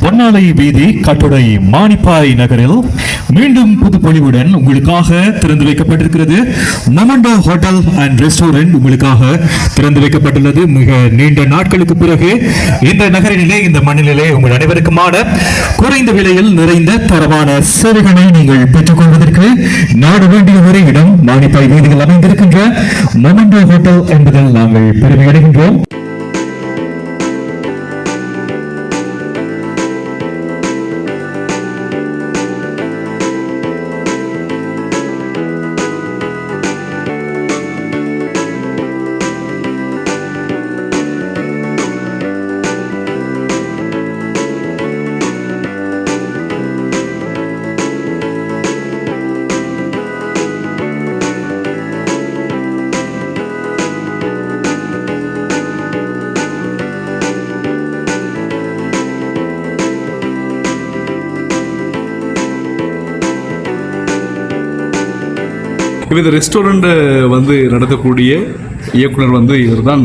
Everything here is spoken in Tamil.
பொன்னாலை வீதி கட்டுடை மானிப்பாய் நகரில் மீண்டும் புது பொலிவுடன் உங்களுக்காக திறந்து வைக்கப்பட்டிருக்கிறது. மொமெண்டோ ஹோட்டல் அண்ட் ரெஸ்டாரண்ட் உங்களுக்காக திறந்து வைக்கப்பட்டுள்ளது. மிக நீண்ட நாட்களுக்கு பிறகு இந்த நகரிலே, இந்த மண்ணிலே உங்கள் அனைவருக்குமான குறைந்த விலையில் நிறைந்த தரமான சேவைகளை நீங்கள் பெற்றுக் கொள்வதற்கு நாடு வேண்டிய ஒரு இடம் மானிப்பாய் வீதியில் அமைந்திருக்கின்ற மொமெண்டோ ஹோட்டல் என்பதில் நாங்கள் பெருமை அடைகின்றோம். இந்த ரெஸ்டாரண்ட் நடத்தக்கூடிய இயக்குனர் இவர் தான்